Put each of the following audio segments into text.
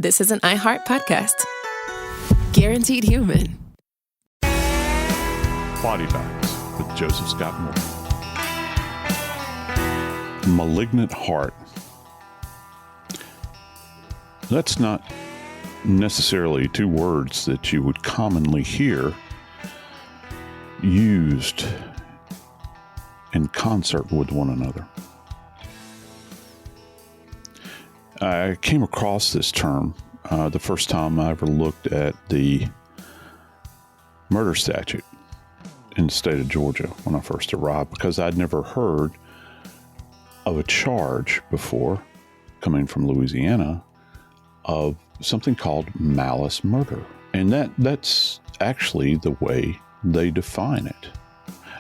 this is an iHeart podcast. Guaranteed human. Body Bags with Joseph Scott Moore. Malignant heart. That's not necessarily two words that you would commonly hear used in concert with one another. I came across this term the first time I ever looked at the murder statute in the state of Georgia when I first arrived, because I'd never heard of a charge before, coming from Louisiana, of something called malice murder. And that's actually the way they define it.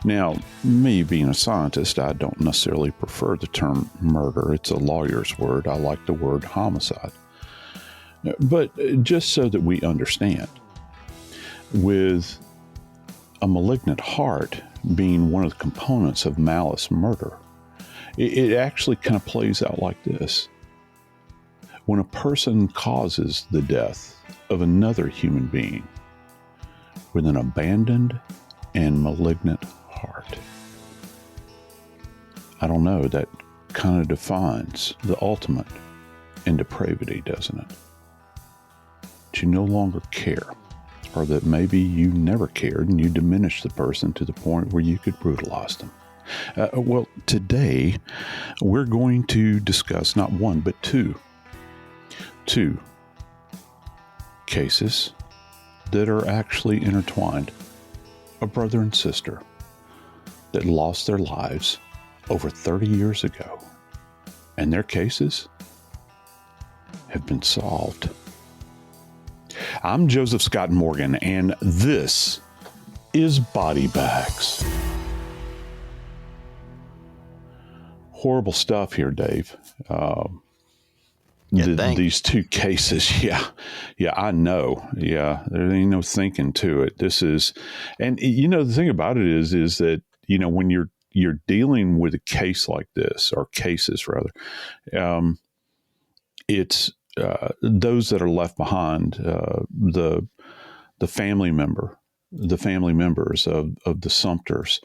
Now, me being a scientist, I don't necessarily prefer the term murder. It's a lawyer's word. I like the word homicide. But just so that we understand, with a malignant heart being one of the components of malice murder, it actually kind of plays out like this. When a person causes the death of another human being with an abandoned and malignant heart. I don't know, that kind of defines the ultimate in depravity, doesn't it? That you no longer care, or that maybe you never cared and you diminished the person to the point where you could brutalize them. Well, today we're going to discuss not one, but two cases that are actually intertwined. A brother and sister that lost their lives over 30 years ago, and their cases have been solved. I'm Joseph Scott Morgan, and this is Body Bags. Horrible stuff here, Dave. These two cases, yeah, I know. Yeah, there ain't no thinking to it. This is, and the thing about it is that, when you're dealing with a case like this, or cases rather, it's those that are left behind, the family members of the Sumters.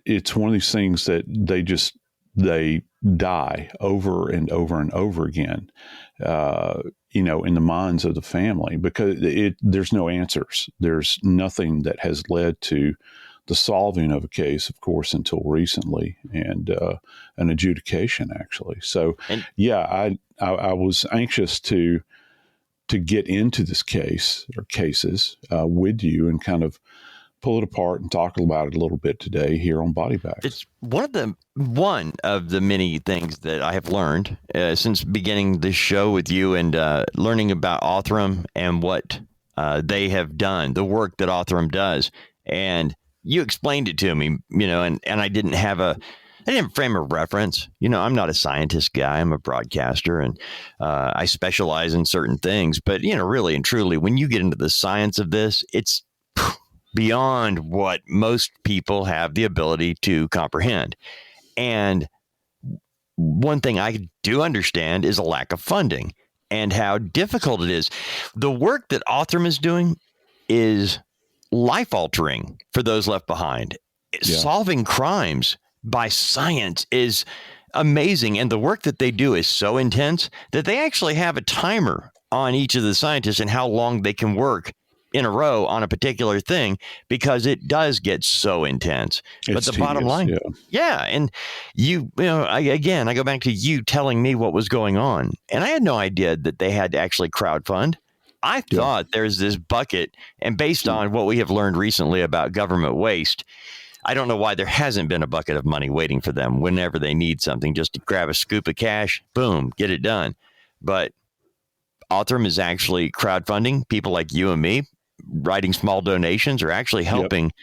It's one of these things that they die over and over and over again, in the minds of the family, because there's no answers. There's nothing that has led to the solving of a case, of course, until recently, and an adjudication, actually. So, I was anxious to get into this case or cases with you and kind of pull it apart and talk about it a little bit today here on Body Bags. It's one of the many things that I have learned since beginning this show with you, and learning about Othram and what they have done, the work that Othram does. And you explained it to me, and I didn't have a frame of reference. I'm not a scientist guy. I'm a broadcaster, and I specialize in certain things. But, really and truly, when you get into the science of this, it's beyond what most people have the ability to comprehend. And one thing I do understand is a lack of funding and how difficult it is. The work that Othram is doing is life-altering for those left behind. Yeah. Solving crimes by science is amazing. And the work that they do is so intense that they actually have a timer on each of the scientists and how long they can work in a row on a particular thing, because it does get so intense. But the bottom line, and I go back to you telling me what was going on, and I had no idea that they had to actually crowdfund. I thought there's this bucket, and based on what we have learned recently about government waste, I don't know why there hasn't been a bucket of money waiting for them whenever they need something, just to grab a scoop of cash, boom, get it done. But Othram is actually crowdfunding. People like you and me, writing small donations, are actually helping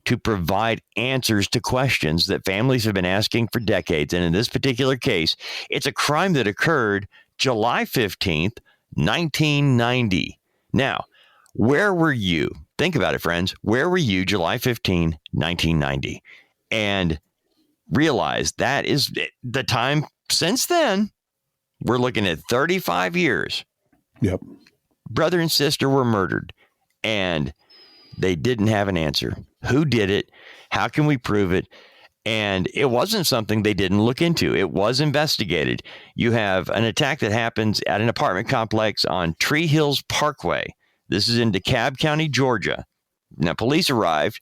to provide answers to questions that families have been asking for decades. And in this particular case, it's a crime that occurred July 15th, 1990. Now, where were you? Think about it, friends. Where were you July 15, 1990? And realize that is the time since then We're looking at 35 years. Yep. Brother and sister were murdered, and they didn't have an answer. Who did it? How can we prove it? And it wasn't something they didn't look into. It was investigated. You have an attack that happens at an apartment complex on Tree Hills Parkway. This is in DeKalb County, Georgia. Now, police arrived.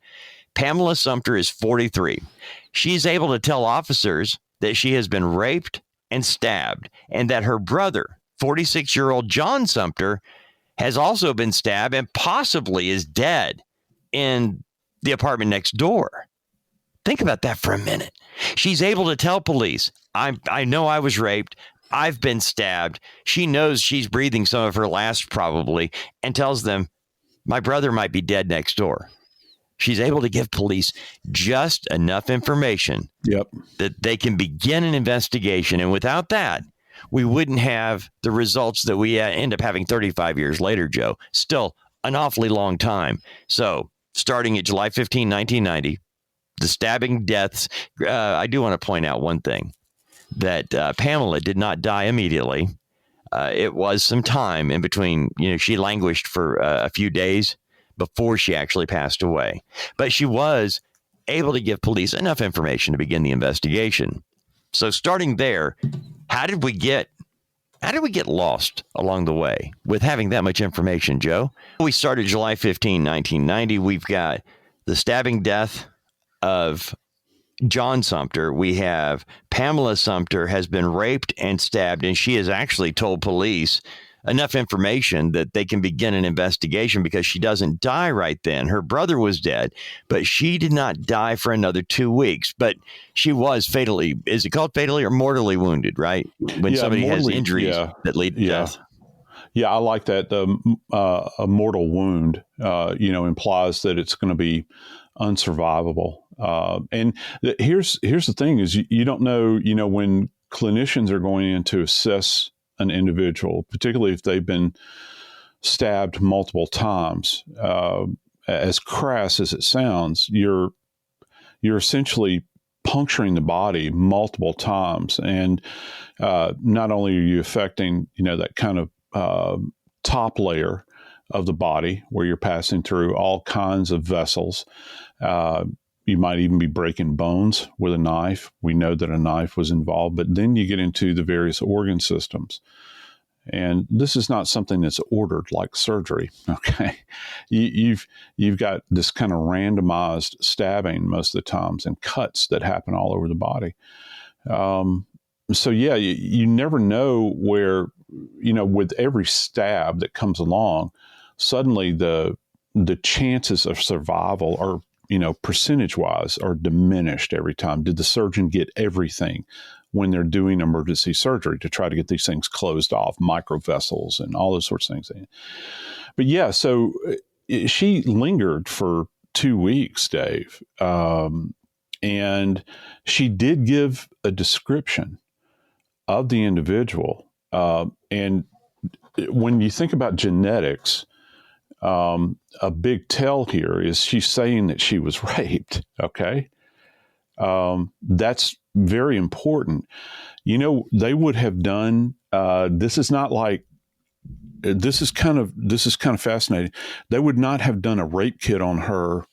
Pamela Sumter is 43. She's able to tell officers that she has been raped and stabbed, and that her brother, 46-year-old John Sumter, has also been stabbed and possibly is dead in the apartment next door. Think about that for a minute. She's able to tell police, I know I was raped. I've been stabbed. She knows she's breathing some of her last probably, and tells them, my brother might be dead next door. She's able to give police just enough information that they can begin an investigation. And without that, we wouldn't have the results that we end up having 35 years later, Joe. Still an awfully long time. So starting at July 15, 1990, the stabbing deaths. I do want to point out one thing, that Pamela did not die immediately. It was some time in between. She languished for a few days before she actually passed away. But she was able to give police enough information to begin the investigation. So starting there, how did we get lost along the way with having that much information, Joe? We started July 15, 1990. We've got the stabbing death of John Sumter. We have Pamela Sumter has been raped and stabbed, and she has actually told police enough information that they can begin an investigation because she doesn't die right then. Her brother was dead, but she did not die for another 2 weeks. But she was fatally, is it called fatally or mortally wounded, right? When somebody has injuries that lead to death. Yeah, I like that. A mortal wound, implies that it's going to be unsurvivable. And here's the thing: is you don't know. When clinicians are going in to assess an individual, particularly if they've been stabbed multiple times, as crass as it sounds, you're essentially puncturing the body multiple times, and not only are you affecting that kind of top layer of the body where you're passing through all kinds of vessels. You might even be breaking bones with a knife. We know that a knife was involved, but then you get into the various organ systems. And this is not something that's ordered like surgery. Okay. You've got this kind of randomized stabbing most of the times and cuts that happen all over the body. So yeah, you never know where, with every stab that comes along, suddenly the chances of survival are, percentage-wise are diminished every time. Did the surgeon get everything when they're doing emergency surgery to try to get these things closed off, microvessels and all those sorts of things? But yeah, so she lingered for 2 weeks, Dave. And she did give a description of the individual. And when you think about genetics, a big tell here is she's saying that she was raped. Okay. That's very important. They would have done, this is kind of fascinating. They would not have done a rape kit on her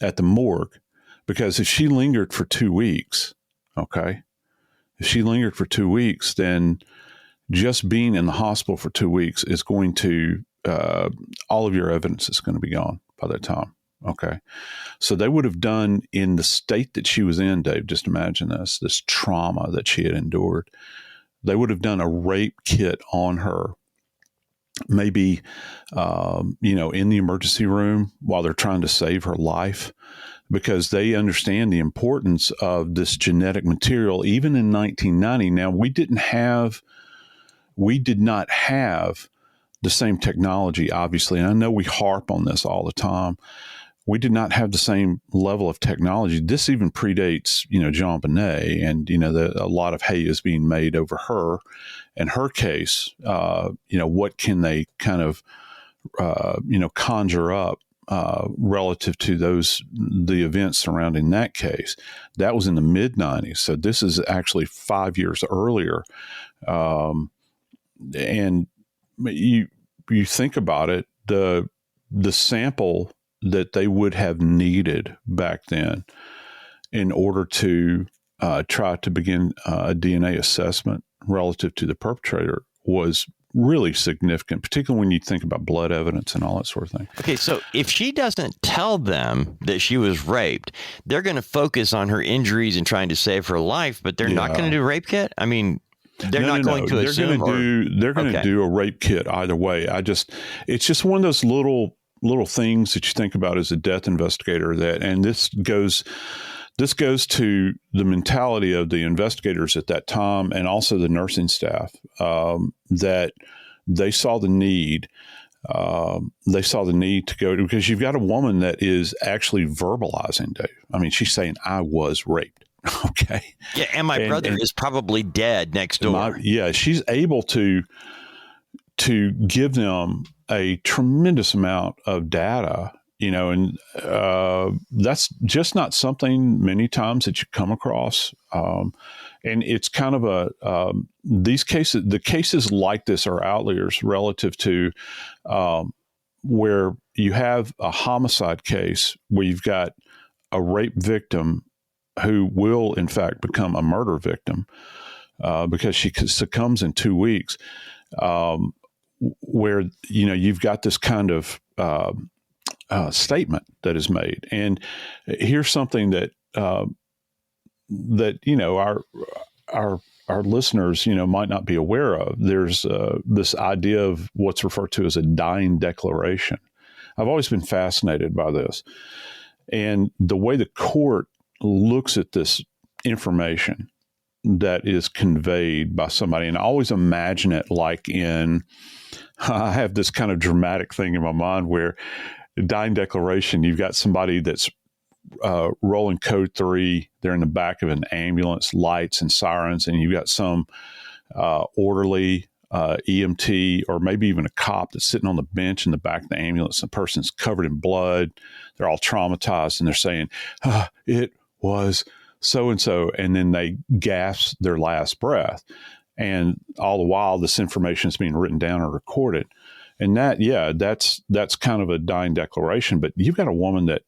at the morgue, because if she lingered for 2 weeks, okay, then just being in the hospital for 2 weeks is going to, all of your evidence is going to be gone by that time. Okay. So they would have done, in the state that she was in, Dave, just imagine this trauma that she had endured. They would have done a rape kit on her, maybe, in the emergency room while they're trying to save her life, because they understand the importance of this genetic material, even in 1990. Now, we did not have the same technology, obviously. And I know we harp on this all the time. We did not have the same level of technology. This even predates, Jean Bonnet, and, a lot of hay is being made over her and her case. What can they kind of, conjure up relative to the events surrounding that case. That was in the mid-90s. So this is actually 5 years earlier. And you think about it, the sample that they would have needed back then in order to try to begin a DNA assessment relative to the perpetrator was really significant, particularly when you think about blood evidence and all that sort of thing. Okay, so if she doesn't tell them that she was raped, they're going to focus on her injuries and trying to save her life, but they're not going to do rape kit? I mean, they're not going to assume. They're going to do a rape kit either way. It's just one of those little things that you think about as a death investigator and this goes to the mentality of the investigators at that time and also the nursing staff, that they saw the need. They saw the need to go to, because you've got a woman that is actually verbalizing, Dave. I mean, she's saying, I was raped. Okay. Yeah. And my brother is probably dead next door. She's able to give them a tremendous amount of data, and that's just not something many times that you come across. And it's kind of the cases like this are outliers relative to where you have a homicide case where you've got a rape victim who will, in fact, become a murder victim because she succumbs in 2 weeks, where, you've got this kind of statement that is made. And here's something that our listeners, might not be aware of. There's this idea of what's referred to as a dying declaration. I've always been fascinated by this. And the way the court looks at this information that is conveyed by somebody, and I always imagine it like I have this kind of dramatic thing in my mind where dying declaration, you've got somebody that's rolling code 3, they're in the back of an ambulance, lights and sirens, and you've got some orderly, EMT, or maybe even a cop that's sitting on the bench in the back of the ambulance. The person's covered in blood. They're all traumatized, and they're saying, it was so-and-so, and then they gasp their last breath. And all the while, this information is being written down or recorded. And that's kind of a dying declaration. But you've got a woman that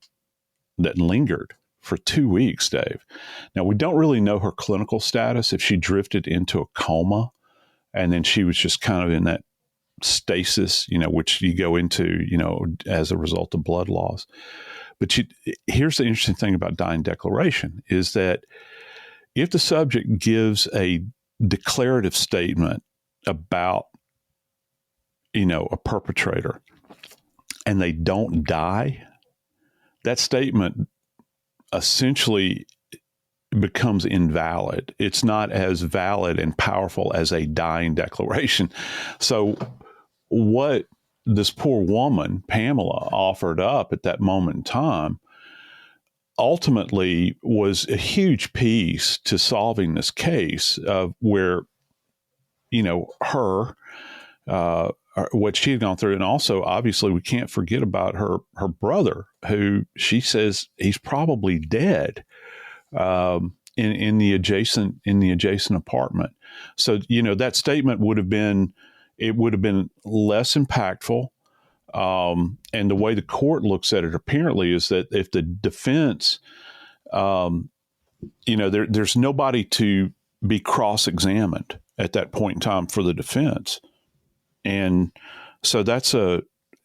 lingered for 2 weeks, Dave. Now, we don't really know her clinical status, if she drifted into a coma, and then she was just kind of in that stasis, which you go into, as a result of blood loss. But here's the interesting thing about dying declaration is that if the subject gives a declarative statement about, a perpetrator, and they don't die, that statement essentially becomes invalid. It's not as valid and powerful as a dying declaration. So what this poor woman, Pamela, offered up at that moment in time ultimately was a huge piece to solving this case of where, what she had gone through. And also, obviously, we can't forget about her brother, who she says he's probably dead in the adjacent apartment. So, that statement would have been less impactful. And the way the court looks at it apparently is that if the defense, there's nobody to be cross-examined at that point in time for the defense. And so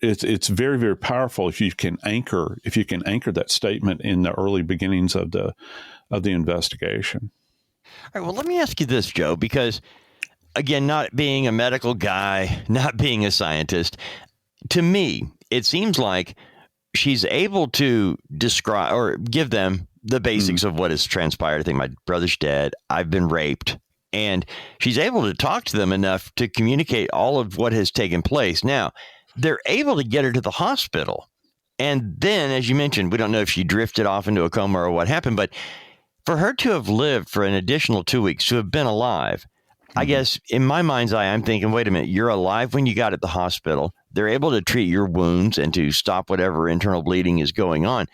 it's very, very powerful if you can anchor that statement in the early beginnings of the investigation. All right, well, let me ask you this, Joe, because again, not being a medical guy, not being a scientist, to me, it seems like she's able to describe or give them the basics of what has transpired. I think my brother's dead. I've been raped. And she's able to talk to them enough to communicate all of what has taken place. Now, they're able to get her to the hospital. And then, as you mentioned, we don't know if she drifted off into a coma or what happened. But for her to have lived for an additional 2 weeks, to have been alive, I guess in my mind's eye, I'm thinking, wait a minute, you're alive when you got at the hospital. they're able to treat your wounds and to stop whatever internal bleeding is going on.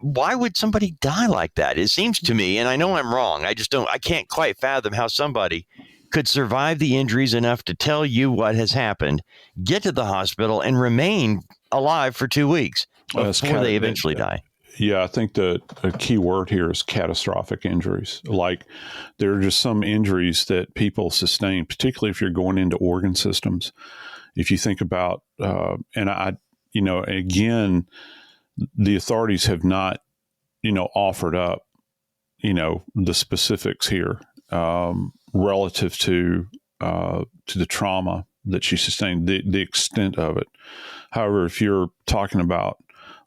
Why would somebody die like that? It seems to me, and I know I'm wrong, I can't quite fathom how somebody could survive the injuries enough to tell you what has happened, get to the hospital, and remain alive for 2 weeks before they eventually die. Yeah, I think the key word here is catastrophic injuries. Like, there are just some injuries that people sustain, particularly if you're going into organ systems. If you think about, again, the authorities have not, offered up, the specifics here relative to the trauma that she sustained, the extent of it. However, if you're talking about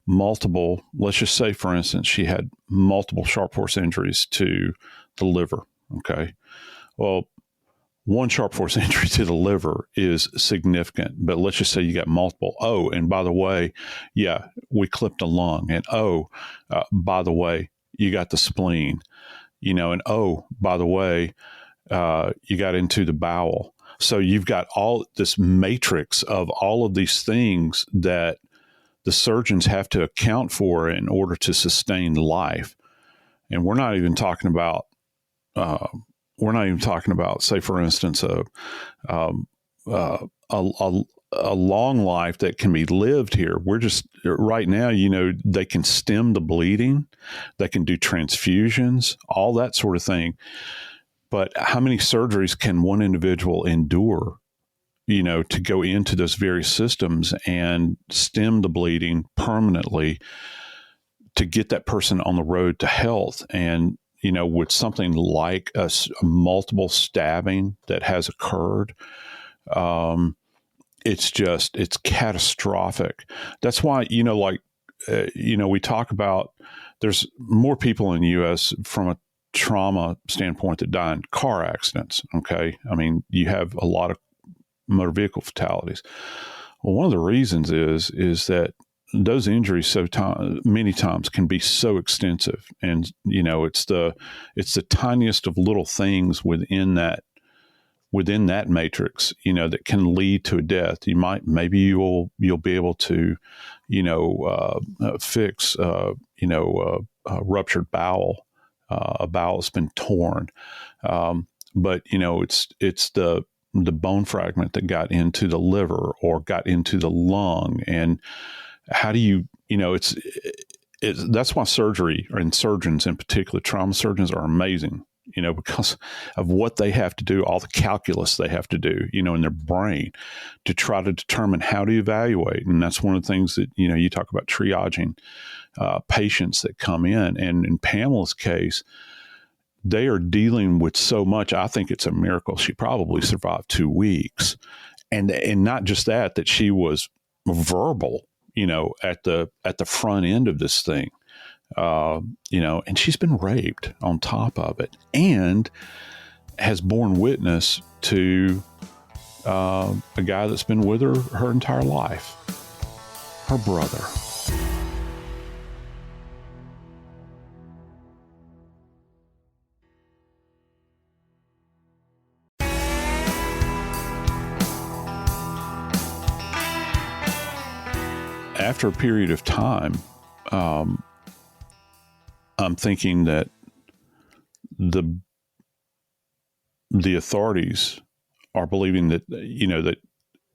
multiple, let's just say, for instance, she had multiple sharp force injuries to the liver. Okay. Well, one sharp force injury to the liver is significant, but let's just say you got multiple. Oh, and by the way, yeah, we clipped a lung. And by the way, you got the spleen, and by the way, you got into the bowel. So you've got all this matrix of all of these things that the surgeons have to account for in order to sustain life. And we're not even talking about, say, for instance, a long life that can be lived here. We're just right now, they can stem the bleeding, they can do transfusions, all that sort of thing. But how many surgeries can one individual endure, to go into those various systems and stem the bleeding permanently to get that person on the road to health? And, with something like a multiple stabbing that has occurred, it's catastrophic. That's why, we talk about, there's more people in the U.S. from a trauma standpoint that die in car accidents. Okay. I mean, you have a lot of motor vehicle fatalities. Well, one of the reasons is that those injuries many times can be so extensive, and it's the tiniest of little things within that matrix, that can lead to a death. Maybe you'll be able to, fix, a ruptured bowel, a bowel that's been torn, but it's the bone fragment that got into the liver or got into the lung. And how do you, that's why surgery, and surgeons in particular, trauma surgeons, are amazing, because of what they have to do, all the calculus they have to do, in their brain to try to determine how to evaluate. And that's one of the things that, you talk about triaging patients that come in. And in Pamela's case, they are dealing with so much. I think it's a miracle she probably survived 2 weeks. And not just that she was verbal, at the front end of this thing, and she's been raped on top of it, and has borne witness to a guy that's been with her entire life, her brother. After a period of time, I'm thinking that the authorities are believing that, that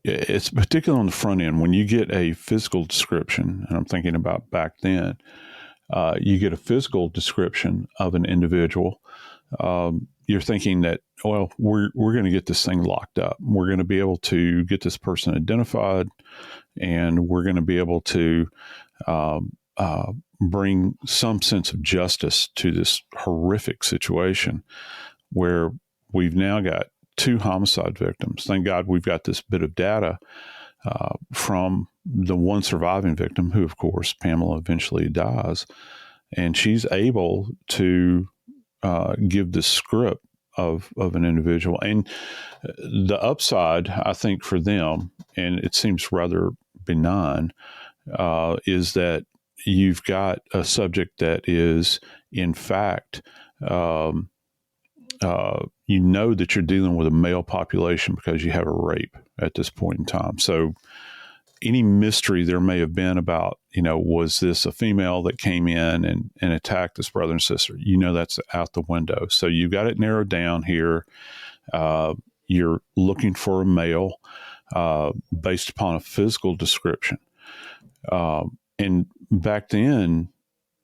it's particularly on the front end. When you get a physical description, and I'm thinking about back then, you get a physical description of an individual. You're thinking that, well, we're going to get this thing locked up. We're going to be able to get this person identified, and we're going to be able to bring some sense of justice to this horrific situation where we've now got 2 homicide victims. Thank God we've got this bit of data from the one surviving victim, who, of course, Pamela eventually dies. And she's able to give the script of an individual. And the upside, I think, for them, and it seems rather benign, is that you've got a subject that is, in fact, that you're dealing with a male population because you have a rape at this point in time. So any mystery there may have been about, was this a female that came in and attacked this brother and sister? That's out the window. So you've got it narrowed down here. You're looking for a male based upon a physical description. And back then,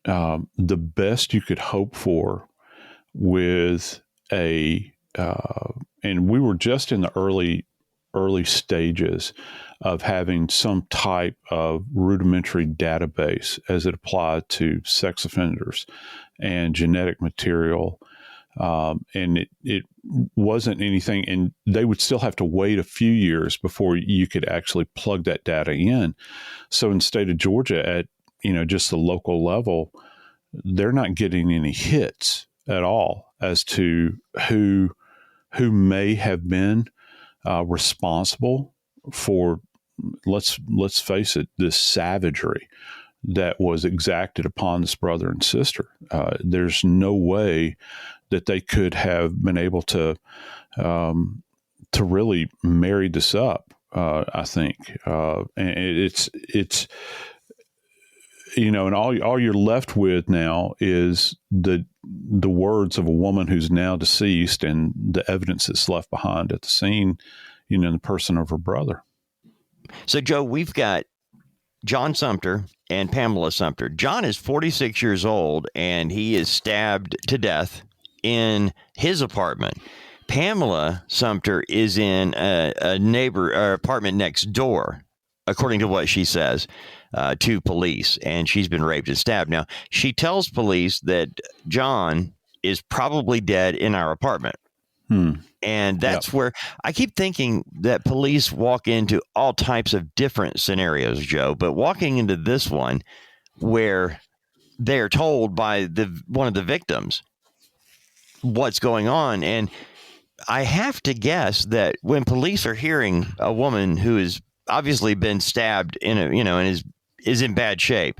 the best you could hope for with and we were just in the early stages of having some type of rudimentary database as it applied to sex offenders and genetic material. And it wasn't anything, and they would still have to wait a few years before you could actually plug that data in. So in the state of Georgia, at just the local level, they're not getting any hits at all as to who may have been responsible for, let's face it, this savagery that was exacted upon this brother and sister. There's no way that they could have been able to really marry this up. I think, and it's and all you're left with now is the words of a woman who's now deceased and the evidence that's left behind at the scene, in the person of her brother. So, Joe, we've got John Sumter and Pamela Sumter. John is 46 years old, and he is stabbed to death in his apartment. Pamela Sumter is in a apartment next door, according to what she says to police, and she's been raped and stabbed. Now, she tells police that John is probably dead in our apartment. And that's where I keep thinking that police walk into all types of different scenarios, Joe, but walking into this one where they're told by one of the victims what's going on. And I have to guess that when police are hearing a woman who has obviously been stabbed and is in bad shape,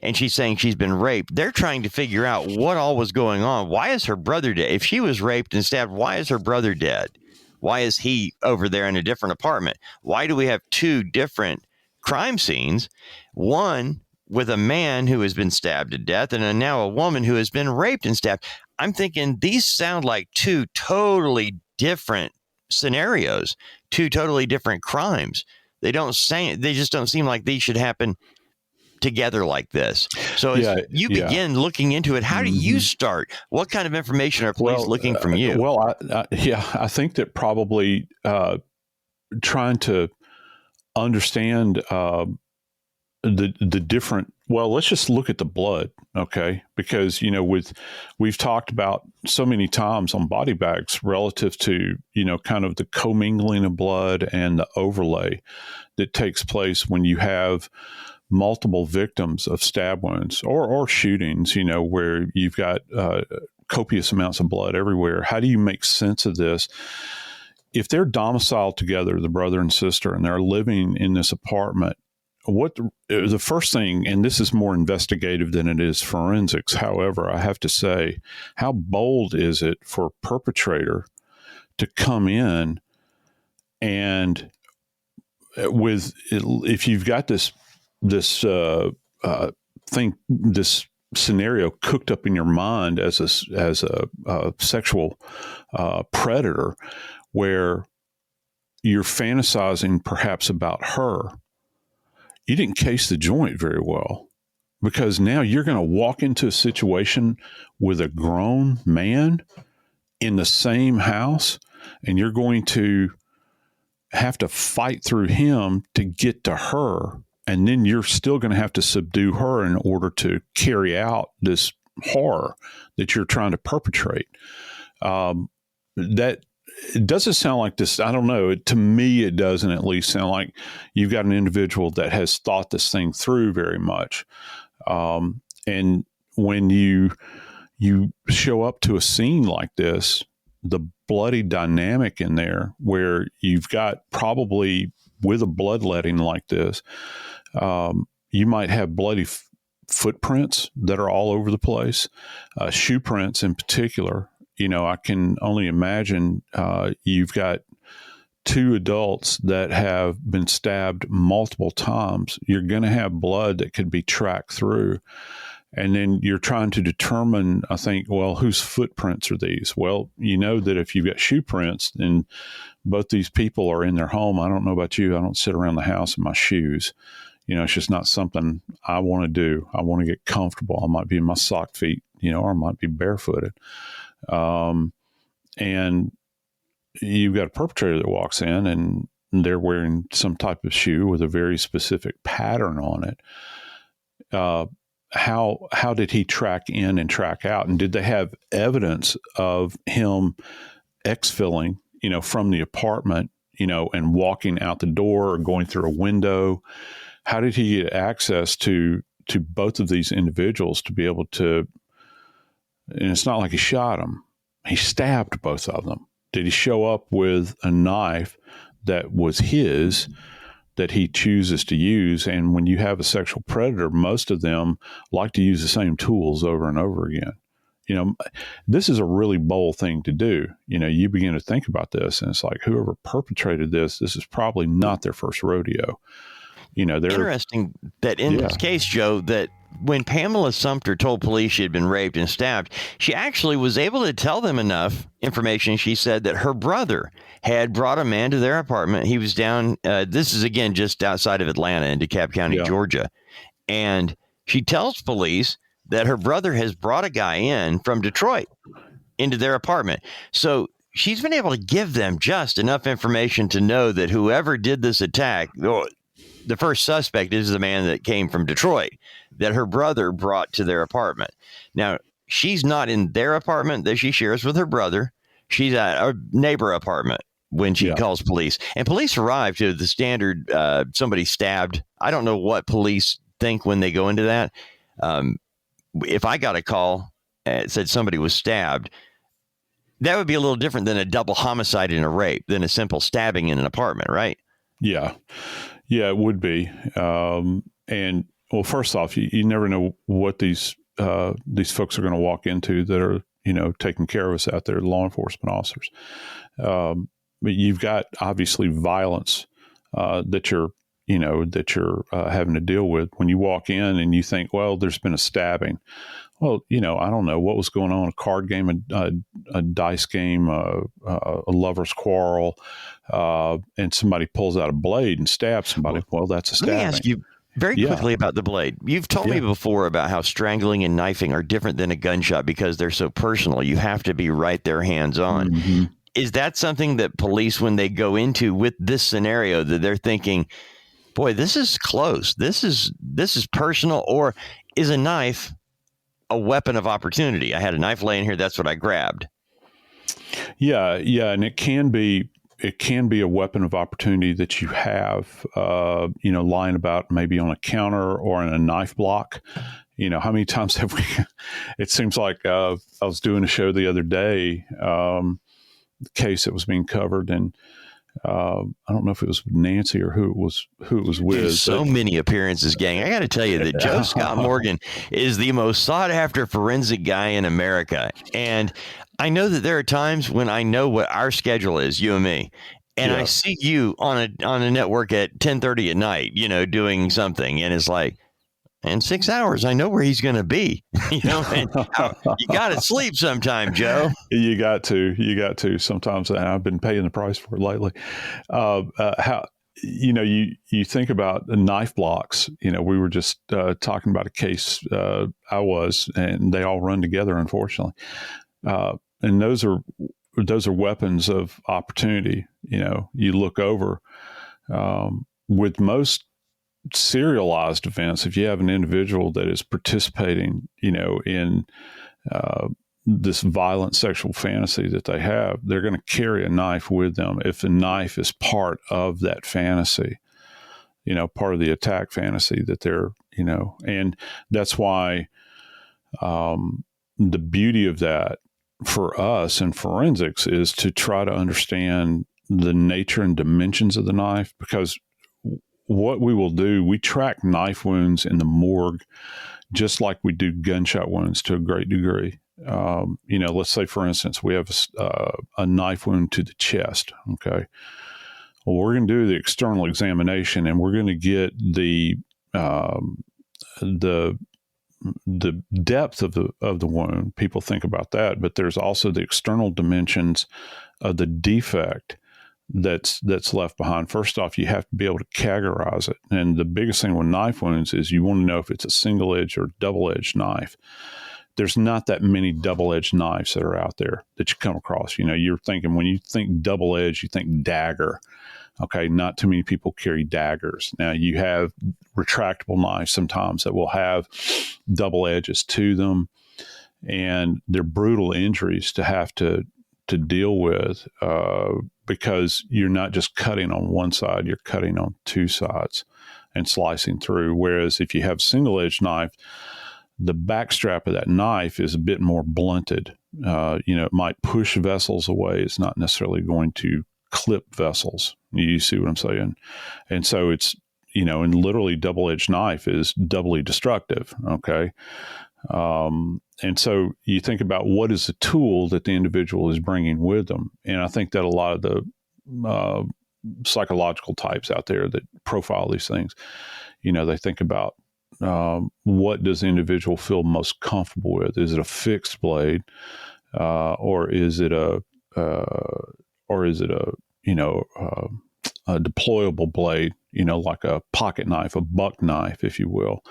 and she's saying she's been raped, they're trying to figure out what all was going on. Why is her brother dead? If she was raped and stabbed, why is her brother dead? Why is he over there in a different apartment? Why do we have two different crime scenes? One with a man who has been stabbed to death and now a woman who has been raped and stabbed. I'm thinking these sound like two totally different scenarios, two totally different crimes. They just don't seem like these should happen together like this. So as you begin looking into it, how do you start? What kind of information are police looking from you? I think that probably trying to understand the different. Well, let's just look at the blood, okay? Because we've talked about so many times on body bags relative to kind of the commingling of blood and the overlay that takes place when you have multiple victims of stab wounds or shootings, where you've got copious amounts of blood everywhere. How do you make sense of this? If they're domiciled together, the brother and sister, and they're living in this apartment, what the first thing, and this is more investigative than it is forensics, however, I have to say, how bold is it for a perpetrator to come in and if you've got this scenario cooked up in your mind as a sexual predator, where you're fantasizing perhaps about her, you didn't case the joint very well, because now you're going to walk into a situation with a grown man in the same house, and you're going to have to fight through him to get to her. And then you're still going to have to subdue her in order to carry out this horror that you're trying to perpetrate. That it doesn't sound like this. I don't know. To me, it doesn't at least sound like you've got an individual that has thought this thing through very much. And when you show up to a scene like this, the bloody dynamic in there, where you've got probably with a bloodletting like this, you might have bloody footprints that are all over the place, shoe prints in particular. I can only imagine you've got two adults that have been stabbed multiple times, you're going to have blood that could be tracked through. And then you're trying to determine, I think, well, whose footprints are these? Well, you know that if you've got shoe prints, then both these people are in their home. I don't know about you. I don't sit around the house in my shoes. It's just not something I want to do. I want to get comfortable. I might be in my sock feet, or I might be barefooted. And you've got a perpetrator that walks in and they're wearing some type of shoe with a very specific pattern on it. How did he track in and track out? And did they have evidence of him exfilling, from the apartment, and walking out the door or going through a window? How did he get access to both of these individuals to be able to, and it's not like he shot them, he stabbed both of them. Did he show up with a knife that was his, that he chooses to use? And when you have a sexual predator, most of them like to use the same tools over and over again. This is a really bold thing to do. You begin to think about this and it's like, whoever perpetrated this is probably not their first rodeo. They're interesting that in this case, Joe, that when Pamela Sumter told police she had been raped and stabbed, she actually was able to tell them enough information. She said that her brother had brought a man to their apartment. He was down. This is, again, just outside of Atlanta in DeKalb County, Georgia. And she tells police that her brother has brought a guy in from Detroit into their apartment. So she's been able to give them just enough information to know that whoever did this attack, the first suspect is the man that came from Detroit that her brother brought to their apartment. Now, she's not in their apartment that she shares with her brother. She's at a neighbor apartment when she calls police. And police arrive to the standard, somebody stabbed. I don't know what police think when they go into that. If I got a call that said somebody was stabbed, that would be a little different than a double homicide and a rape, than a simple stabbing in an apartment, right? Yeah. Yeah, it would be. And well, first off, you never know what these folks are going to walk into that are, taking care of us out there, law enforcement officers. But you've got obviously violence that you're having to deal with when you walk in and you think, well, there's been a stabbing. Well, I don't know what was going on, a card game, a dice game, a lover's quarrel, and somebody pulls out a blade and stabs somebody. Well, that's a stabbing. Let me ask you very quickly about the blade. You've told me before about how strangling and knifing are different than a gunshot because they're so personal. You have to be right there hands-on. Mm-hmm. Is that something that police, when they go into with this scenario, that they're thinking, boy, this is close, this is personal, or is a knife a weapon of opportunity? I had a knife laying here, that's what I grabbed. Yeah, and it can be a weapon of opportunity that you have, lying about maybe on a counter or in a knife block. How many times have we? It seems like I was doing a show the other day, the case that was being covered, and I don't know if it was Nancy or who it was with. There's so many appearances, gang. I got to tell you that Joe Scott Morgan is the most sought after forensic guy in America. And I know that there are times when I know what our schedule is, you and me, and I see you on a network at 10:30 at night, doing something. And it's like, in 6 hours, I know where he's going to be. You got to sleep sometime, Joe. You got to sometimes. And I've been paying the price for it lately. You think about the knife blocks. We were just talking about a case and they all run together, unfortunately. And those are weapons of opportunity. You look over with most serialized events. If you have an individual that is participating, in this violent sexual fantasy that they have, they're going to carry a knife with them. If the knife is part of that fantasy, part of the attack fantasy that they're, and that's why the beauty of that for us in forensics is to try to understand the nature and dimensions of the knife, because what we will do, we track knife wounds in the morgue just like we do gunshot wounds to a great degree. Let's say, for instance, we have a knife wound to the chest. Okay. Well, we're going to do the external examination, and we're going to get the depth of the wound. People think about that, but there's also the external dimensions of the defect that's left behind. First off, you have to be able to categorize it. And the biggest thing with knife wounds is you want to know if it's a single-edged or double-edged knife. There's not that many double-edged knives that are out there that you come across. You're thinking, when you think double-edged, you think dagger. Okay, not too many people carry daggers. Now, you have retractable knives sometimes that will have double edges to them, and they're brutal injuries to have to deal with because you're not just cutting on one side, you're cutting on two sides and slicing through. Whereas if you have single-edged knife, the backstrap of that knife is a bit more blunted. It might push vessels away. It's not necessarily going to clip vessels. You see what I'm saying? And so it's, and literally double-edged knife is doubly destructive. Okay. And so you think about what is the tool that the individual is bringing with them. And I think that a lot of the psychological types out there that profile these things, they think about what does the individual feel most comfortable with? Is it a fixed blade, or is it a deployable blade? Like a pocket knife, a buck knife, if you will.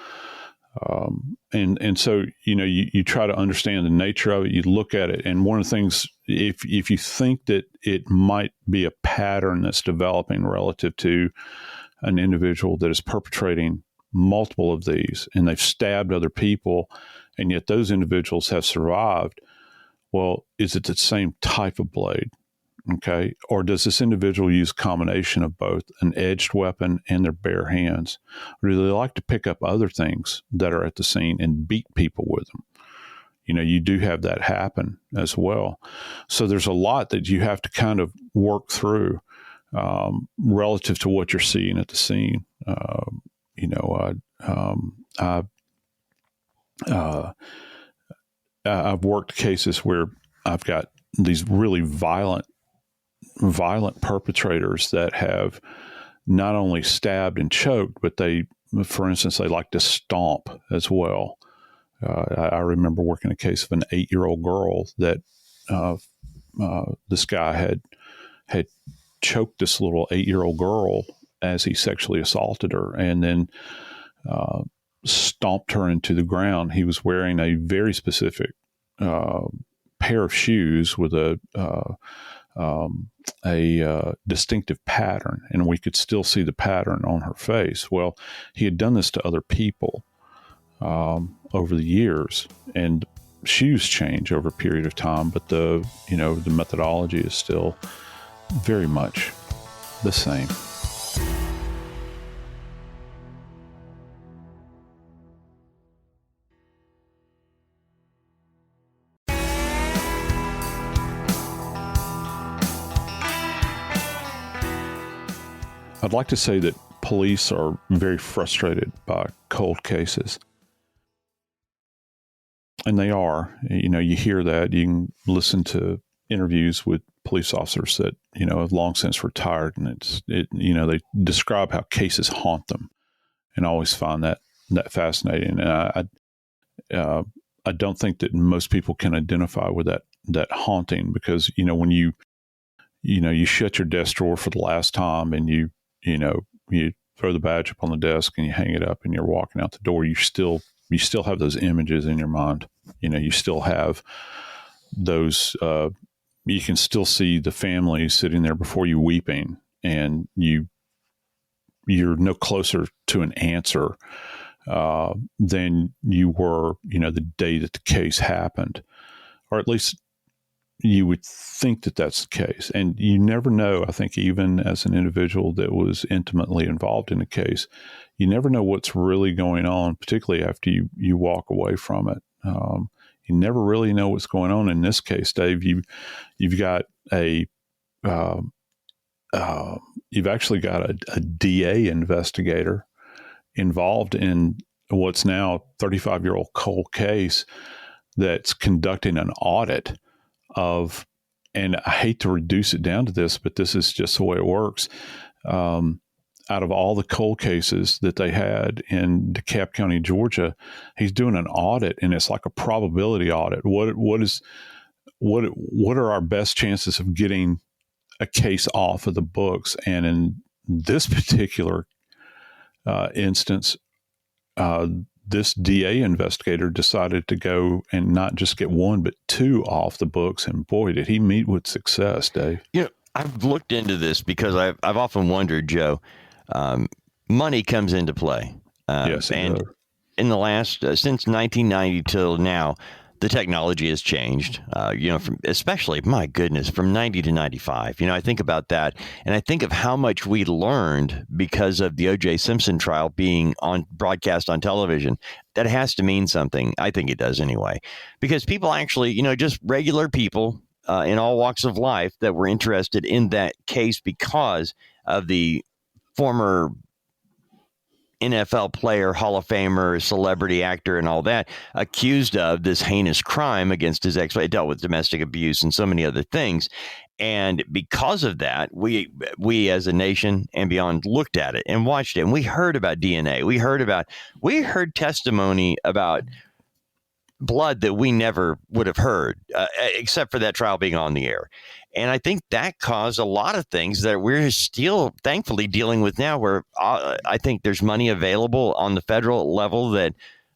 And so you try to understand the nature of it. You look at it, and one of the things, if you think that it might be a pattern that's developing relative to an individual that is perpetrating multiple of these, and they've stabbed other people, and yet those individuals have survived. Well, is it the same type of blade? Okay. Or does this individual use a combination of both an edged weapon and their bare hands? Or do they like to pick up other things that are at the scene and beat people with them? You do have that happen as well. So there's a lot that you have to kind of work through relative to what you're seeing at the scene. I've worked cases where I've got these really violent perpetrators that have not only stabbed and choked, but for instance, they like to stomp as well. I remember working a case of an 8-year-old girl that this guy had choked this little 8-year-old girl as he sexually assaulted her, and then stomped her into the ground. He was wearing a very specific pair of shoes with a distinctive pattern, and we could still see the pattern on her face. Well, he had done this to other people over the years, and shoes change over a period of time, but the methodology is still very much the same. I'd like to say that police are very frustrated by cold cases. And they are. You hear that. You can listen to interviews with police officers that, have long since retired, and they describe how cases haunt them. And I always find that fascinating. And I don't think that most people can identify with that haunting, because, when you shut your desk drawer for the last time, and you throw the badge up on the desk and you hang it up and you're walking out the door, you still have those images in your mind. You still have those, you can still see the family sitting there before you weeping, and you're no closer to an answer than you were, the day that the case happened, or at least you would think that that's the case. And you never know. I think even as an individual that was intimately involved in the case, you never know what's really going on, particularly after you walk away from it. You never really know what's going on. In this case, Dave, you've got you've actually got a DA investigator involved in what's now a 35-year-old cold case that's conducting an audit of and I hate to reduce it down to this, but this is just the way it works. Out of all the cold cases that they had in DeKalb County, Georgia, he's doing an audit, and it's like a probability audit. What are our best chances of getting a case off of the books? And in this particular instance, this DA investigator decided to go and not just get one, but two off the books. And boy, did he meet with success, Dave. I've looked into this because I've often wondered, Joe, money comes into play. Yes, and in the last, since 1990 till now, the technology has changed, especially, my goodness, from 90 to 95. I think about that, and I think of how much we learned because of the O.J. Simpson trial being broadcast on television. That has to mean something. I think it does anyway, because people actually, just regular people in all walks of life that were interested in that case because of the former NFL player, Hall of Famer, celebrity actor, and all that, accused of this heinous crime against his ex-wife. It dealt with domestic abuse and so many other things. And because of that, we as a nation and beyond looked at it and watched it. And we heard about DNA. We heard testimony about blood that we never would have heard, except for that trial being on the air. And I think that caused a lot of things that we're still thankfully dealing with now, where I think there's money available on the federal level that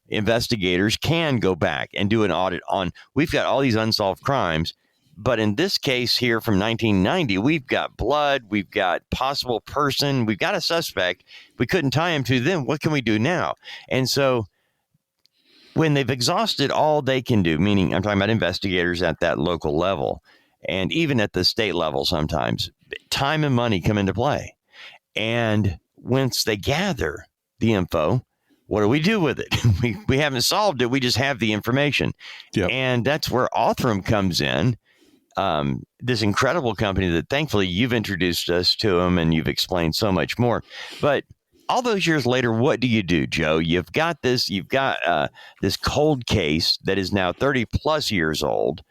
investigators can go back and do an audit on. We've got all these unsolved crimes, but in this case here from 1990, we've got blood, we've got possible person, we've got a suspect. We couldn't tie him to them. What can we do now? And so when they've exhausted all they can do, meaning I'm talking about investigators at that local level, and even at the state level, sometimes time and money come into play. And once they gather the info, what do we do with it? We haven't solved it. We just have the information. Yep. And that's where Othram comes in. This incredible company that thankfully you've introduced us to them and you've explained so much more. But all those years later, what do you do, Joe? You've got this cold case that is now 30 plus years old.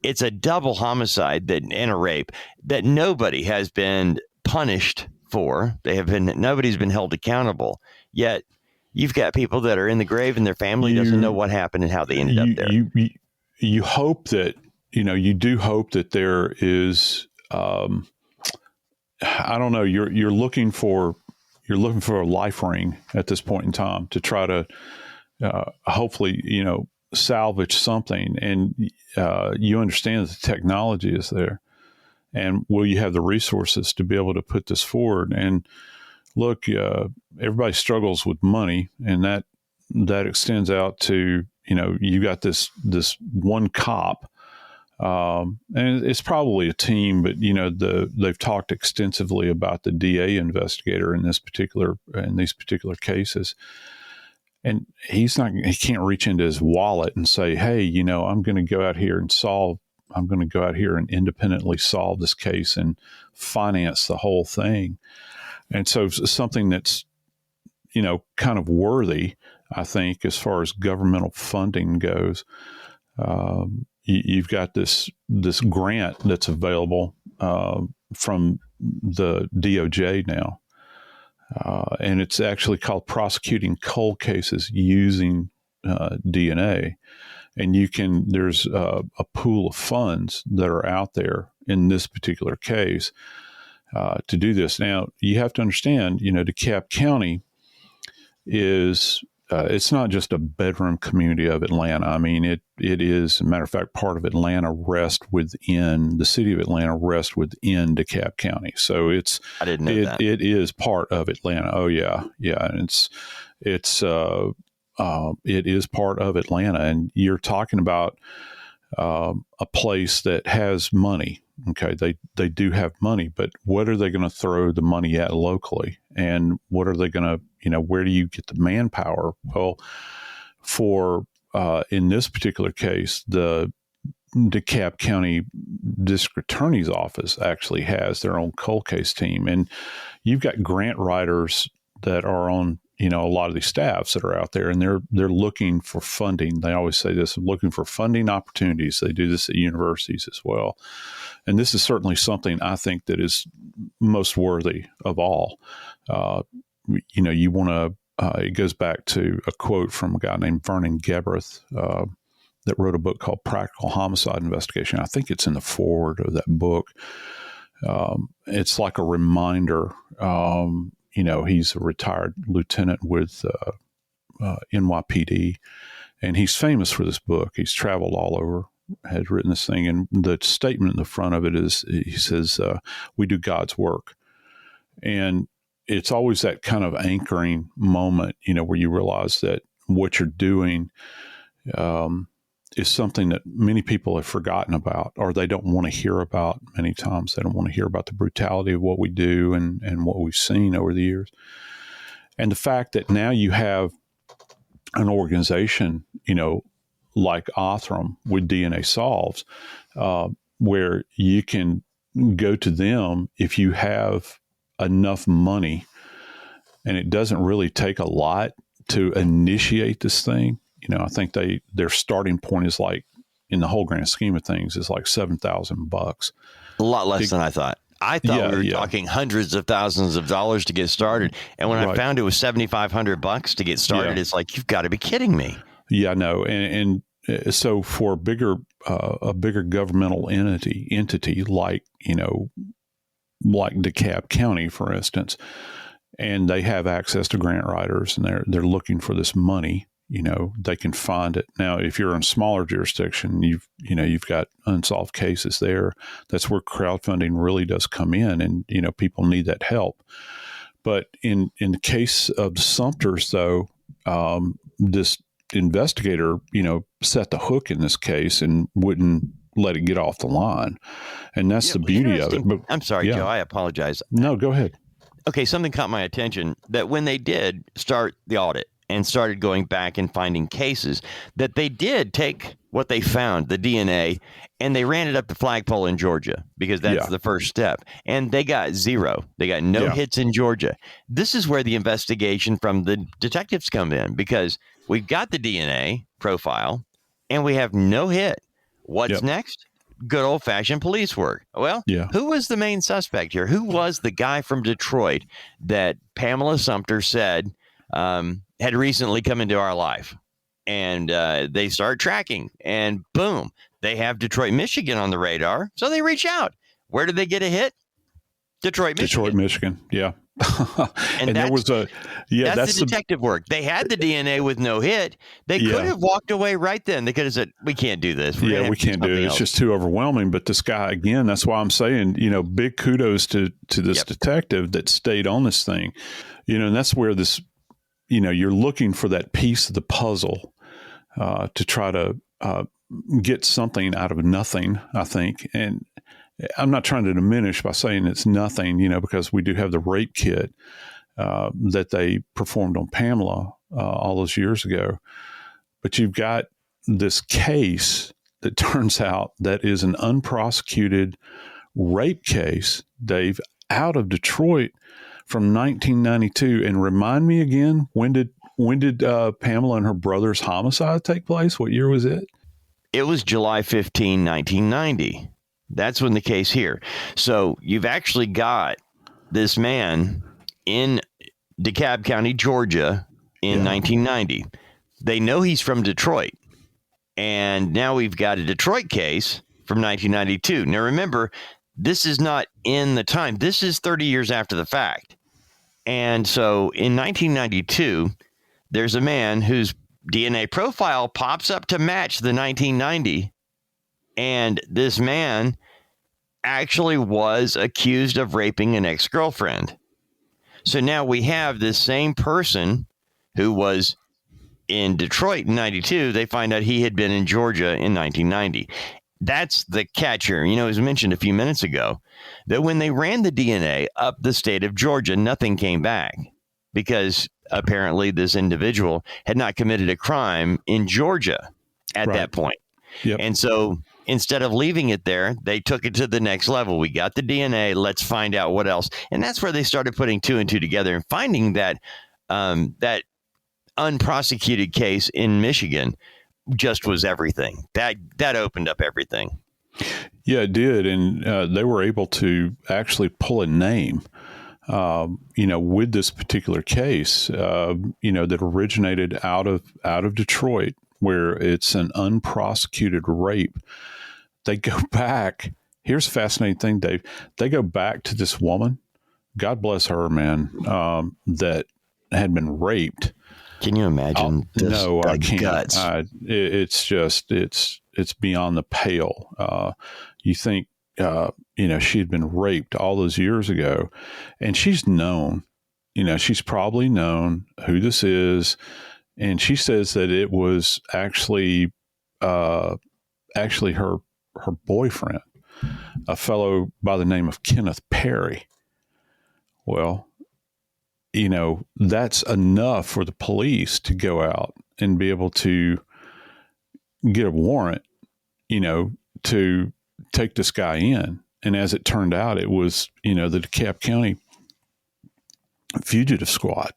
It's a double homicide and a rape that nobody has been punished for. Nobody's been held accountable. Yet you've got people that are in the grave and their family doesn't know what happened and how they ended up there. You hope that, you do hope that there is, I don't know, you're looking for a life ring at this point in time to try to hopefully, salvage something. And you understand that the technology is there, and will you have the resources to be able to put this forward? And look, everybody struggles with money, and that extends out to, you got this one cop, and it's probably a team, but they've talked extensively about the DA investigator in these particular cases. And he can't reach into his wallet and say, hey, I'm going to go out here and independently solve this case and finance the whole thing. And so something that's, kind of worthy, I think, as far as governmental funding goes, you've got this grant that's available from the DOJ now. And it's actually called Prosecuting Cold Cases Using DNA. And there's a pool of funds that are out there in this particular case to do this. Now, you have to understand, DeKalb County is, it's not just a bedroom community of Atlanta. I mean, it is, as a matter of fact, part of Atlanta rests within, the city of Atlanta rests within DeKalb County. So I didn't know that. It is part of Atlanta. Oh yeah. Yeah. And it is part of Atlanta, and you're talking about a place that has money. Okay. They do have money, but what are they going to throw the money at locally? And what are they going to, where do you get the manpower? Well, in this particular case, the DeKalb County District Attorney's Office actually has their own cold case team. And you've got grant writers that are on, you know, a lot of these staffs that are out there, and they're looking for funding. They always say this, looking for funding opportunities. They do this at universities as well. And this is certainly something I think that is most worthy of all. You know, you want to, it goes back to a quote from a guy named Vernon Gebreth that wrote a book called Practical Homicide Investigation. I think it's in the foreword of that book. It's like a reminder. You know, he's a retired lieutenant with NYPD, and he's famous for this book. He's traveled all over, has written this thing, and the statement in the front of it is, he says, we do God's work. And it's always that kind of anchoring moment, you know, where you realize that what you're doing is something that many people have forgotten about, or they don't want to hear about. Many times they don't want to hear about the brutality of what we do and what we've seen over the years. And the fact that now you have an organization, you know, like Othram with DNA Solves, where you can go to them if you have enough money, and it doesn't really take a lot to initiate this thing. You know, I think their starting point is like, in the whole grand scheme of things, is like $7,000. A lot less than I thought. I thought we were talking hundreds of thousands of dollars to get started. And when I found it was $7,500 to get started, it's like, you've got to be kidding me. Yeah, no. And so for a bigger governmental entity like, you know, like DeKalb County, for instance, and they have access to grant writers, and they're looking for this money, you know, they can find it. Now, if you're in a smaller jurisdiction, you've got unsolved cases there. That's where crowdfunding really does come in, and, you know, people need that help. But in the case of the Sumters, though, this investigator, you know, set the hook in this case and wouldn't let it get off the line. And that's the beauty of it. But, I'm sorry, Joe, I apologize. No, go ahead. Okay, something caught my attention, that when they did start the audit and started going back and finding cases, that they did take what they found, the DNA, and they ran it up the flagpole in Georgia, because that's the first step. And they got zero. They got no hits in Georgia. This is where the investigation from the detectives come in, because we've got the DNA profile and we have no hit. What's next? Good old-fashioned police work. Well, who was the main suspect here? Who was the guy from Detroit that Pamela Sumter said had recently come into our life? And they start tracking, and boom, they have Detroit, Michigan on the radar. So they reach out. Where did they get a hit? Detroit, Michigan. Yeah. and there was that's the detective work. They had the DNA with no hit. They could have walked away right then. They could have said, we can't do this. We can't do it. It's just too overwhelming. But this guy, again, that's why I'm saying, you know, big kudos to this detective that stayed on this thing. You know, and that's where this, you know, you're looking for that piece of the puzzle to try to get something out of nothing, I think. And I'm not trying to diminish by saying it's nothing, you know, because we do have the rape kit that they performed on Pamela all those years ago. But you've got this case that turns out that is an unprosecuted rape case, Dave, out of Detroit from 1992. And remind me again, when did Pamela and her brother's homicide take place? What year was it? It was July 15, 1990. That's when the case here. So you've actually got this man in DeKalb County, Georgia in 1990. They know he's from Detroit. And now we've got a Detroit case from 1992. Now, remember, this is not in the time. This is 30 years after the fact. And so in 1992, there's a man whose DNA profile pops up to match the 1990. And this man actually was accused of raping an ex-girlfriend. So now we have this same person who was in Detroit in 92. They find out he had been in Georgia in 1990. That's the catcher. You know, it was mentioned a few minutes ago that when they ran the DNA up the state of Georgia, nothing came back, because apparently this individual had not committed a crime in Georgia at that point. And so instead of leaving it there, they took it to the next level. We got the DNA. Let's find out what else. And that's where they started putting two and two together and finding that that unprosecuted case in Michigan just was everything. That opened up everything. Yeah, it did. And they were able to actually pull a name, with this particular case, that originated out of Detroit, where it's an unprosecuted rape. They go back. Here's a fascinating thing, Dave. They go back to this woman, God bless her, man, that had been raped. Can you imagine? No, I can't. Guts. It's just, it's beyond the pale. You think, she had been raped all those years ago, and she's known, she's probably known who this is. And she says that it was actually her boyfriend, a fellow by the name of Kenneth Perry. Well, that's enough for the police to go out and be able to get a warrant, to take this guy in. And as it turned out, it was, the DeKalb County Fugitive Squad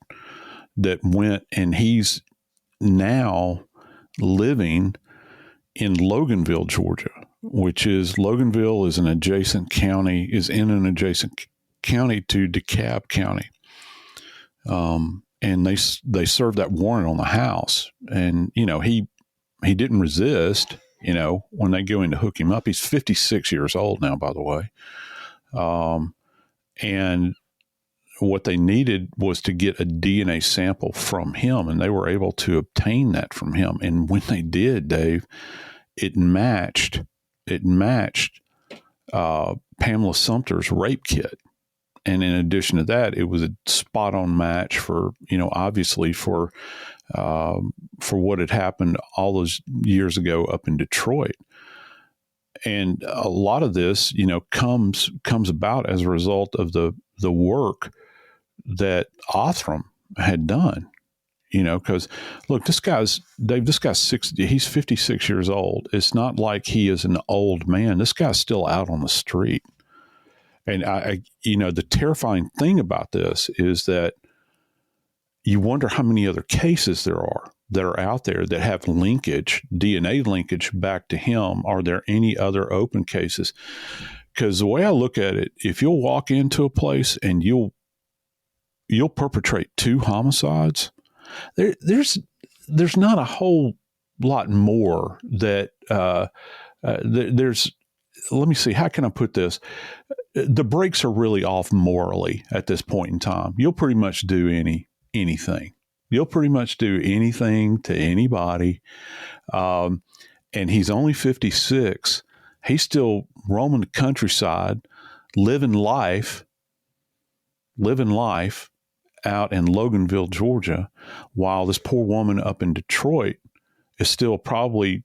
that went, and he's now living in Loganville, Georgia, which is Loganville is in an adjacent county to DeKalb County. And they served that warrant on the house, and, he didn't resist, when they go in to hook him up. He's 56 years old now, by the way. And what they needed was to get a DNA sample from him, and they were able to obtain that from him. And when they did, Dave, it matched Pamela Sumter's rape kit. And in addition to that, it was a spot on match for, obviously for what had happened all those years ago up in Detroit. And a lot of this, comes about as a result of the work that Othram had done, because look, this guy's 60, he's 56 years old. It's not like he is an old man. This guy's still out on the street. And the terrifying thing about this is that you wonder how many other cases there are that are out there that have DNA linkage back to him. Are there any other open cases? Because the way I look at it, if you'll walk into a place and you'll perpetrate 2 homicides, there's not a whole lot more that there's. Let me see. How can I put this? The brakes are really off morally at this point in time. You'll pretty much do anything. You'll pretty much do anything to anybody. And he's only 56. He's still roaming the countryside, living life out in Loganville, Georgia, while this poor woman up in Detroit is still probably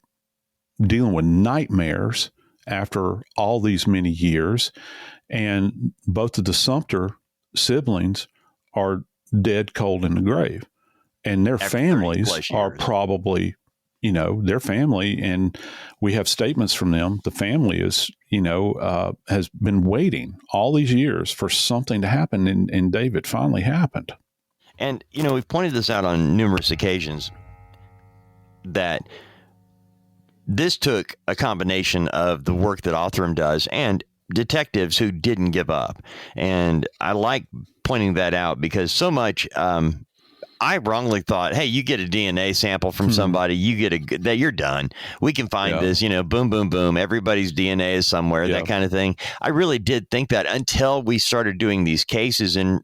dealing with nightmares after all these many years. And both of the Sumter siblings are dead cold in the grave. And their families are probably, their family, and we have statements from them. The family is, has been waiting all these years for something to happen. And David, finally happened. And, we've pointed this out on numerous occasions that this took a combination of the work that Othram does and detectives who didn't give up. And I like pointing that out because so much, I wrongly thought, hey, you get a DNA sample from somebody, that you're done. We can find this, boom, boom, boom. Everybody's DNA is somewhere, that kind of thing. I really did think that until we started doing these cases. And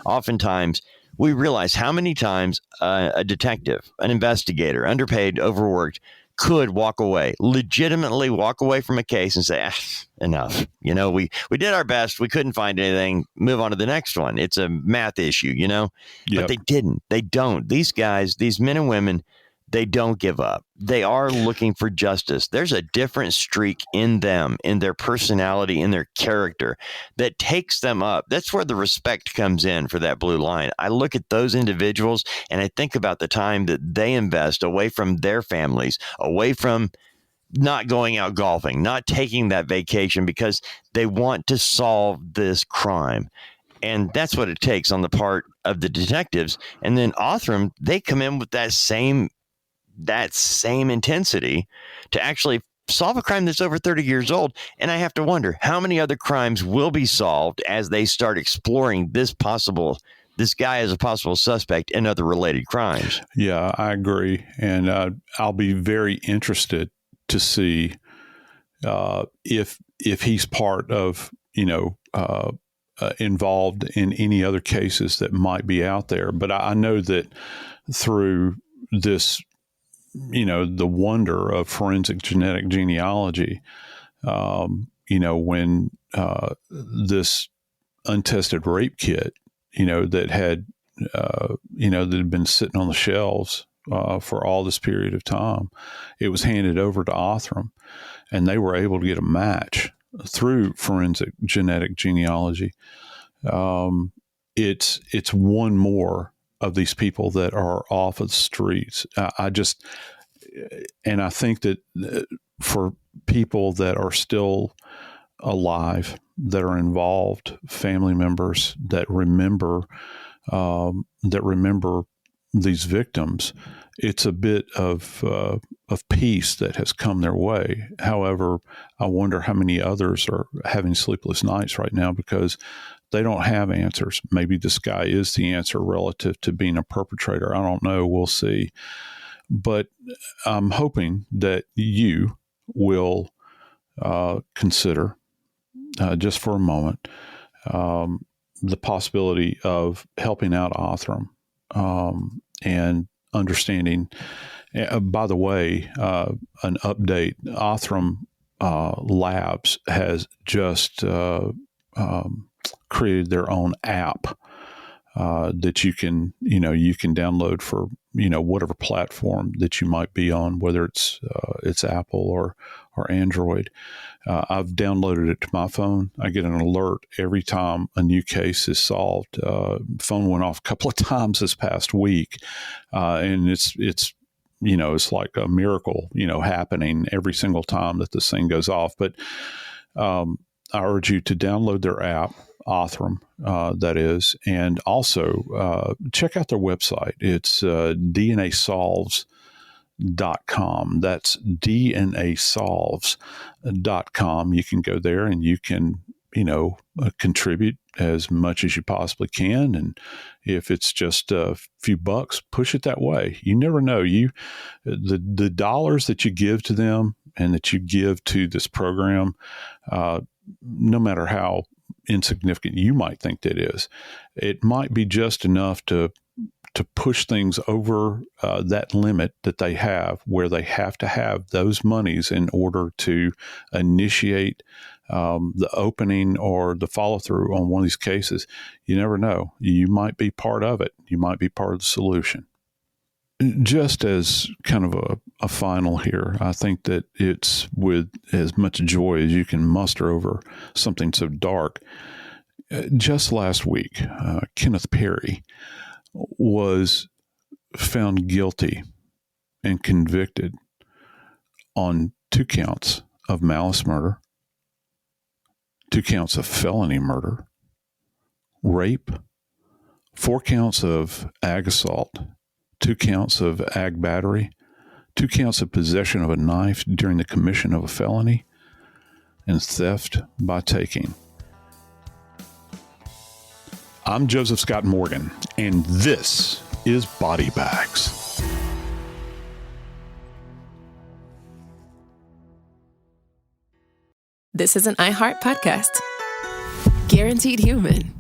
oftentimes we realized how many times a detective, an investigator, underpaid, overworked, could legitimately walk away from a case and say, enough. We did our best. We couldn't find anything. Move on to the next one. It's a math issue, but they didn't. They don't. These guys, these men and women, they don't give up. They are looking for justice. There's a different streak in them, in their personality, in their character that takes them up. That's where the respect comes in for that blue line. I look at those individuals and I think about the time that they invest away from their families, away from not going out golfing, not taking that vacation because they want to solve this crime. And that's what it takes on the part of the detectives. And then Othram, they come in with that same intensity to actually solve a crime that's over 30 years old. And I have to wonder how many other crimes will be solved as they start exploring this guy as a possible suspect in other related crimes. Yeah, I agree. And I'll be very interested to see if he's part of, involved in any other cases that might be out there. But I know that through this, the wonder of forensic genetic genealogy, when this untested rape kit, that had, that had been sitting on the shelves for all this period of time, it was handed over to Othram, and they were able to get a match through forensic genetic genealogy. It's one more of these people that are off of the streets. I think that for people that are still alive, that are involved, family members that remember these victims, it's a bit of peace that has come their way. However, I wonder how many others are having sleepless nights right now because they don't have answers. Maybe this guy is the answer relative to being a perpetrator. I don't know. We'll see. But I'm hoping that you will consider, just for a moment, the possibility of helping out Othram and understanding. By the way, an update: Othram Labs has just created their own app that you can download for whatever platform that you might be on, whether it's Apple or Android. I've downloaded it to my phone. I get an alert every time a new case is solved. Phone went off a couple of times this past week, and it's like a miracle, happening every single time that this thing goes off. But I urge you to download their app, Othram, that is, and also check out their website. It's DNAsolves.com. That's DNAsolves.com. You can go there and you can, contribute as much as you possibly can. And if it's just a few bucks, push it that way. You never know. The dollars that you give to them and that you give to this program, no matter how insignificant you might think that is, it might be just enough to push things over that limit that they have, where they have to have those monies in order to initiate the opening or the follow through on one of these cases. You never know. You might be part of it. You might be part of the solution. Just as kind of a final here, I think that it's with as much joy as you can muster over something so dark. Just last week, Kenneth Perry was found guilty and convicted on 2 counts of malice murder, 2 counts of felony murder, rape, 4 counts of ag assault, 2 counts of ag battery, 2 counts of possession of a knife during the commission of a felony, and theft by taking. I'm Joseph Scott Morgan, and this is Body Bags. This is an iHeart podcast. Guaranteed human.